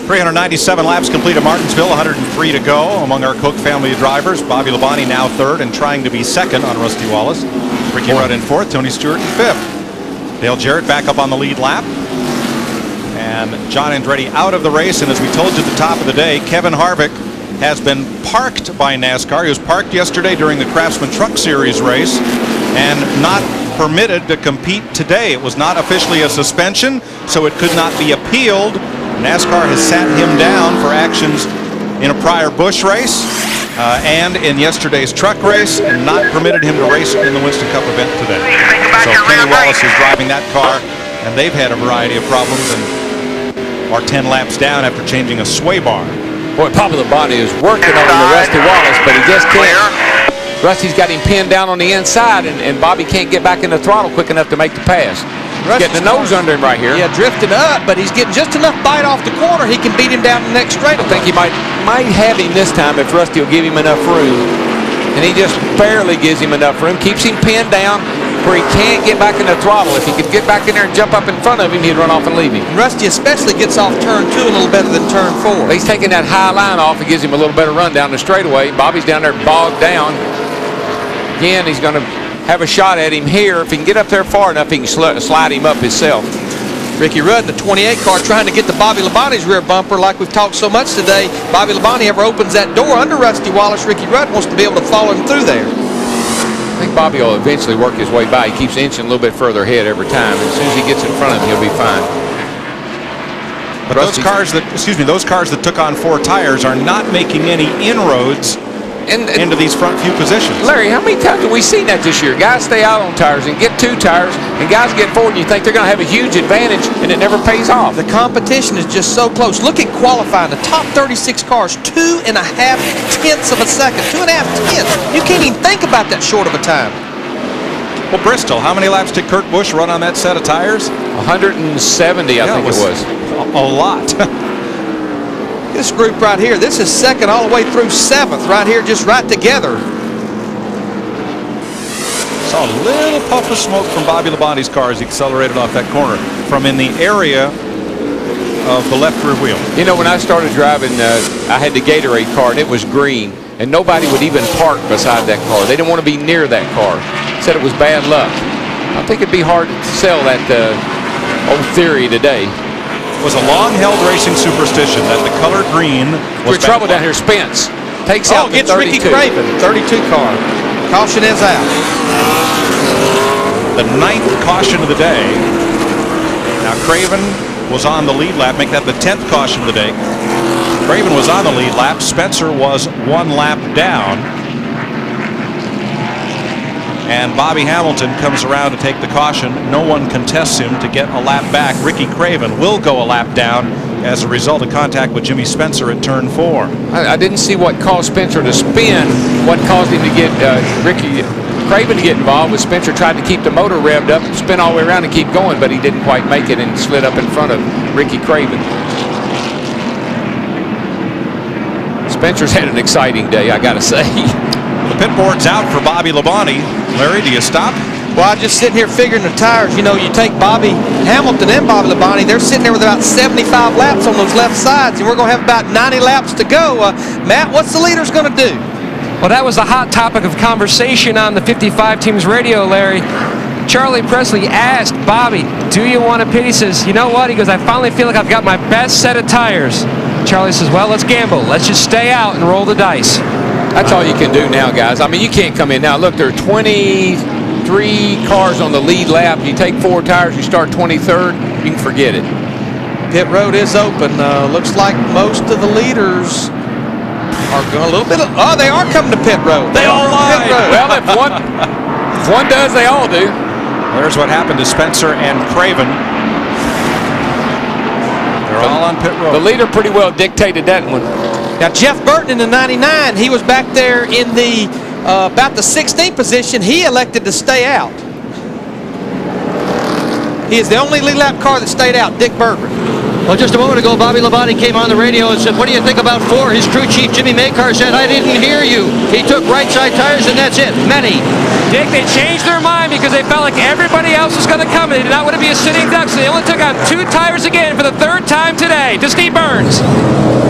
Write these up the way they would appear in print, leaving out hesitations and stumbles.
397 laps complete at Martinsville, 103 to go among our Cook family of drivers. Bobby Labonte now third and trying to be second on Rusty Wallace. Ricky Rudd in fourth, Tony Stewart in fifth. Dale Jarrett back up on the lead lap. And John Andretti out of the race. And as we told you at the top of the day, Kevin Harvick has been parked by NASCAR. He was parked yesterday during the Craftsman Truck Series race and not permitted to compete today. It was not officially a suspension, so it could not be appealed. NASCAR has sat him down for actions in a prior Busch race and in yesterday's truck race, and not permitted him to race in the Winston Cup event today. So Kenny Wallace is driving that car, and they've had a variety of problems and are 10 laps down after changing a sway bar. Boy, Bobby Labonte is working on the Rusty Wallace, but he just can't. Rusty's got him pinned down on the inside, and Bobby can't get back in the throttle quick enough to make the pass. He's getting the nose under him right here. Yeah, drifting up, but he's getting just enough bite off the corner. He can beat him down the next straight. I think he might have him this time if Rusty will give him enough room. And he just barely gives him enough room, keeps him pinned down where he can't get back in the throttle. If he could get back in there and jump up in front of him, he'd run off and leave him. Rusty especially gets off turn 2 a little better than turn 4. He's taking that high line off. It gives him a little better run down the straightaway. Bobby's down there bogged down. Again, he's going to have a shot at him here. If he can get up there far enough, he can slide him up himself. Ricky Rudd in the 28 car trying to get to Bobby Labonte's rear bumper like we've talked so much today. Bobby Labonte ever opens that door under Rusty Wallace, Ricky Rudd wants to be able to follow him through there. I think Bobby will eventually work his way by. He keeps inching a little bit further ahead every time. And as soon as he gets in front of him, he'll be fine. But those cars that took on 4 tires are not making any inroads into these front few positions. Larry, how many times have we seen that this year? Guys stay out on tires and get 2 tires, and guys get forward, and you think they're going to have a huge advantage, and it never pays off. The competition is just so close. Look at qualifying. The top 36 cars, 2.5 tenths of a second. 2.5 tenths. You can't even think about that short of a time. Well, Bristol, how many laps did Kurt Busch run on that set of tires? 170, I think it was. A lot. This group right here, this is second all the way through 7th, right here, just right together. Saw a little puff of smoke from Bobby Labonte's car as he accelerated off that corner from in the area of the left rear wheel. You know, when I started driving, I had the Gatorade car, and it was green, and nobody would even park beside that car. They didn't want to be near that car. Said it was bad luck. I think it'd be hard to sell that old theory today. It was a long-held racing superstition that the color green was We're trouble down here. Spence takes out the gets 32. Ricky Craven, 32 car. Caution is out. The 9th caution of the day. Now Craven was on the lead lap, make that the 10th caution of the day. Craven was on the lead lap. Spencer was 1 lap down. And Bobby Hamilton comes around to take the caution. No one contests him to get a lap back. Ricky Craven will go a lap down as a result of contact with Jimmy Spencer at turn 4. I didn't see what caused Spencer to spin. What caused him to get Ricky Craven to get involved was Spencer tried to keep the motor revved up, spin all the way around and keep going, but he didn't quite make it and slid up in front of Ricky Craven. Spencer's had an exciting day, I got to say. The pit board's out for Bobby Labonte. Larry, do you stop? Well, I'm just sitting here figuring the tires. You know, you take Bobby Hamilton and Bobby Labonte, they're sitting there with about 75 laps on those left sides, and we're going to have about 90 laps to go. Matt, what's the leaders going to do? Well, that was a hot topic of conversation on the 55 Teams radio, Larry. Charlie Presley asked Bobby, do you want to pit? He says, you know what? He goes, I finally feel like I've got my best set of tires. Charlie says, well, let's gamble. Let's just stay out and roll the dice. That's all you can do now, guys. I mean, you can't come in now. Look, there are 23 cars on the lead lap. You take 4 tires, you start 23rd, you can forget it. Pit road is open. Looks like most of the leaders are going a little bit. Oh, they are coming to pit road. They all lied. Well, if one does, they all do. There's what happened to Spencer and Craven. They're all on pit road. The leader pretty well dictated that one. Now, Jeff Burton in the 99, he was back there in the about the 16th position. He elected to stay out. He is the only lead lap car that stayed out, Dick Berggren. Well, just a moment ago, Bobby Labonte came on the radio and said, what do you think about 4? His crew chief, Jimmy Makar, said, I didn't hear you. He took right side tires, and that's it. Many. Dick, they changed their mind because they felt like everybody else was going to come. They did not want to be a sitting duck, so they only took on 2 tires again for the 3rd time today. To Steve Burns.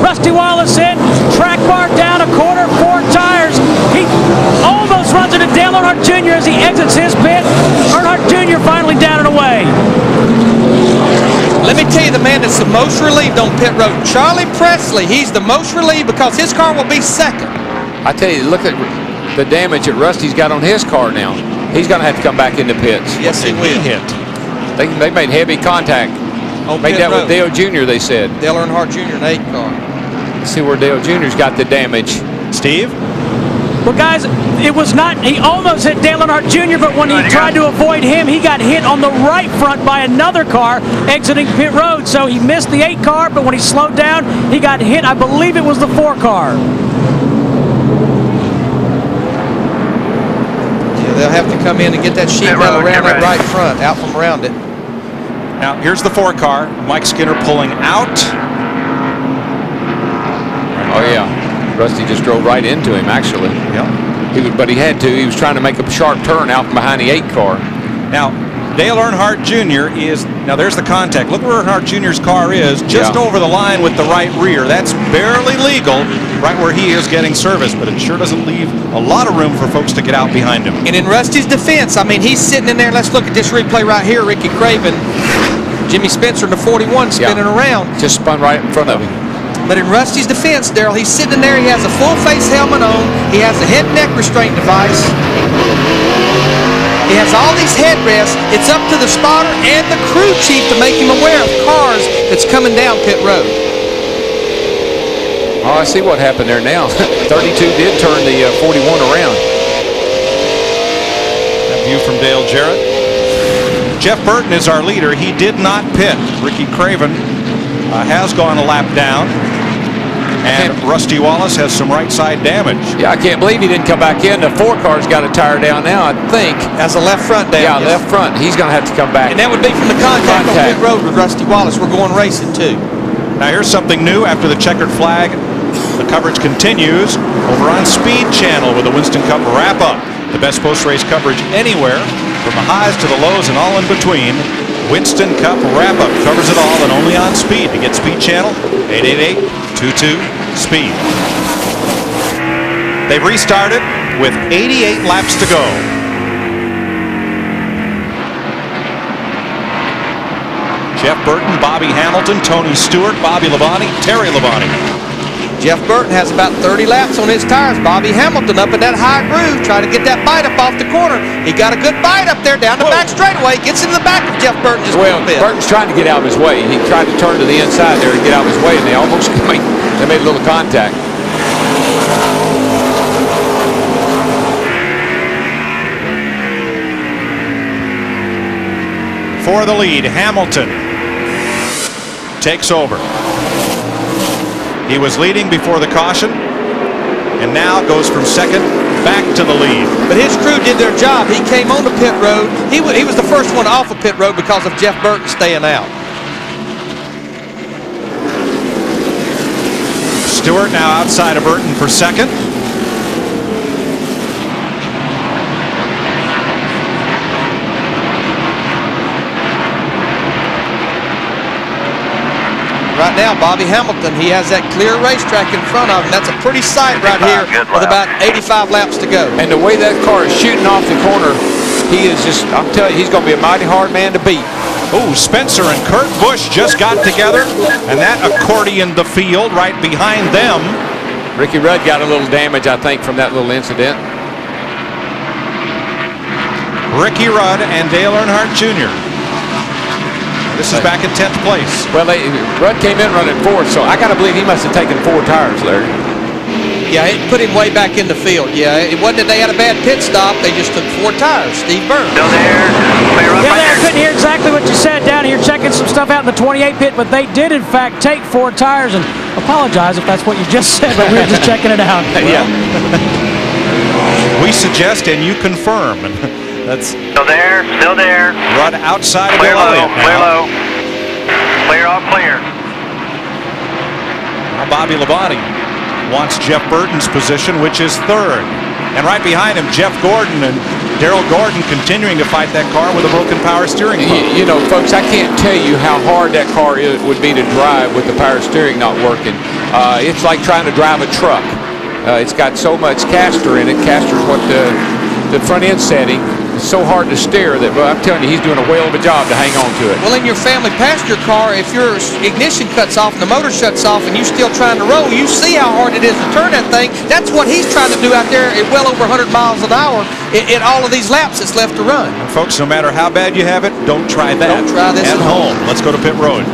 Rusty Wallace in, track bar down a quarter, 4 tires. He almost runs into Dale Earnhardt Jr. as he exits his pit. Earnhardt Jr. finally down and away. Let me tell you the man that's the most relieved on pit road, Charlie Presley. He's the most relieved because his car will be second. I tell you, look at the damage that Rusty's got on his car now. He's going to have to come back into pits. Yes, he will. Hit. They made heavy contact. Made that with Dale Jr., they said. Dale Earnhardt Jr. in 8 car. Let's see where Dale Jr.'s got the damage. Steve? Well, guys, it was not, he almost hit Dale Earnhardt Jr., but when he tried to avoid him, he got hit on the right front by another car exiting pit road. So he missed the 8 car, but when he slowed down, he got hit. I believe it was the 4 car. Yeah, they'll have to come in and get that sheet metal around that right front, out from around it. Now, here's the 4 car. Mike Skinner pulling out. Oh, yeah. Rusty just drove right into him, actually. Yeah. But he had to. He was trying to make a sharp turn out from behind the 8 car. Now, Dale Earnhardt Jr. is, now there's the contact. Look where Earnhardt Jr.'s car is, just over the line with the right rear. That's barely legal, right where he is getting service, but it sure doesn't leave a lot of room for folks to get out behind him. And in Rusty's defense, I mean, he's sitting in there. Let's look at this replay right here. Ricky Craven, Jimmy Spencer in the 41 spinning around. Just spun right in front of him. But in Rusty's defense, Darrell, he's sitting in there. He has a full face helmet on. He has a head neck restraint device. He has all these headrests. It's up to the spotter and the crew chief to make him aware of cars that's coming down pit road. Oh, I see what happened there now. 32 did turn the 41 around. That view from Dale Jarrett. Jeff Burton is our leader. He did not pit. Ricky Craven has gone a lap down. And Rusty Wallace has some right side damage. Yeah, I can't believe he didn't come back in. The 4 car's got a tire down now, I think. Has a left front down. Yeah, left front. He's going to have to come back. And that would be from the contact on pit road with Rusty Wallace. We're going racing too. Now here's something new after the checkered flag. The coverage continues over on Speed Channel with the Winston Cup wrap-up. The best post-race coverage anywhere, from the highs to the lows and all in between. Winston Cup wrap-up covers it all and only on Speed. To get Speed Channel, 888-22-SPEED. They've restarted with 88 laps to go. Jeff Burton, Bobby Hamilton, Tony Stewart, Bobby Labonte, Terry Labonte. Jeff Burton has about 30 laps on his tires. Bobby Hamilton up in that high groove trying to get that bite up off the corner. He got a good bite up there down the back straightaway. Gets into the back of Jeff Burton just a little bit. Burton's trying to get out of his way. He tried to turn to the inside there and get out of his way, and they almost made a little contact. For the lead, Hamilton takes over. He was leading before the caution and now goes from second back to the lead. But his crew did their job. He came on the pit road. He was the first one off of pit road because of Jeff Burton staying out. Stewart now outside of Burton for second. Right now, Bobby Hamilton, he has that clear racetrack in front of him. That's a pretty sight right here with about 85 laps to go. And the way that car is shooting off the corner, he is just, I'm telling you, he's going to be a mighty hard man to beat. Oh, Spencer and Kurt Busch just got together, and that accordioned the field right behind them. Ricky Rudd got a little damage, I think, from that little incident. Ricky Rudd and Dale Earnhardt Jr. This is back in 10th place. Well, Rudd came in running 4th, so I got to believe he must have taken 4 tires, Larry. Yeah, it put him way back in the field. Yeah, it wasn't that they had a bad pit stop. They just took 4 tires. Steve Burns. Still there. I couldn't hear exactly what you said down here checking some stuff out in the 28 pit, but they did, in fact, take 4 tires. And apologize if that's what you just said, but we were just checking it out. Yeah. We suggest and you confirm. That's still there. Rudd outside of clear Bill low. Elliott now. Clear low. Clear off clear. Bobby Labonte wants Jeff Burton's position, which is third. And right behind him, Jeff Gordon and Darrell Gordon continuing to fight that car with a broken power steering pump. You know, folks, I can't tell you how hard that car would be to drive with the power steering not working. It's like trying to drive a truck. It's got so much caster in it. Caster is what the front end setting. It's so hard to steer that, well, I'm telling you, he's doing a whale of a job to hang on to it. Well, in your family passenger car, if your ignition cuts off and the motor shuts off and you're still trying to roll, you see how hard it is to turn that thing. That's what he's trying to do out there at well over 100 miles an hour in all of these laps that's left to run. And folks, no matter how bad you have it, don't try that. Don't try this at home. Let's go to pit road.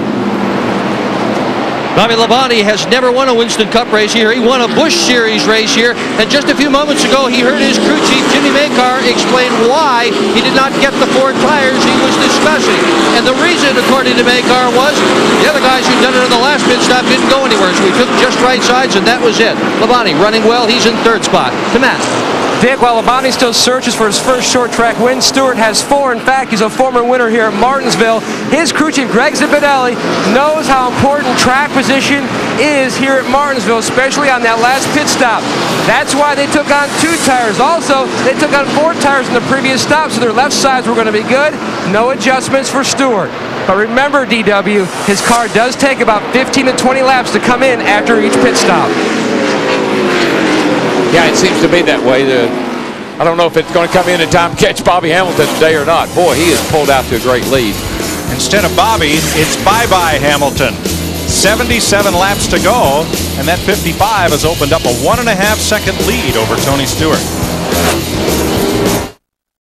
Bobby Labonte has never won a Winston Cup race here. He won a Busch Series race here. And just a few moments ago, he heard his crew chief, Jimmy Makar, explain why he did not get the 4 tires he was discussing. And the reason, according to Makar, was the other guys who'd done it on the last pit stop didn't go anywhere. So he took just right sides, and that was it. Labonte running well. He's in 3rd spot. To Matt. Dick, while Labonte still searches for his first short track win, Stewart has 4. In fact, he's a former winner here at Martinsville. His crew chief, Greg Zipadelli, knows how important track position is here at Martinsville, especially on that last pit stop. That's why they took on 2 tires. Also, they took on 4 tires in the previous stop, so their left sides were going to be good. No adjustments for Stewart. But remember, DW, his car does take about 15 to 20 laps to come in after each pit stop. Yeah, it seems to be that way. I don't know if it's going to come in time to catch Bobby Hamilton today or not. Boy, he has pulled out to a great lead. Instead of Bobby, it's bye-bye Hamilton. 77 laps to go, and that 55 has opened up a 1.5-second lead over Tony Stewart.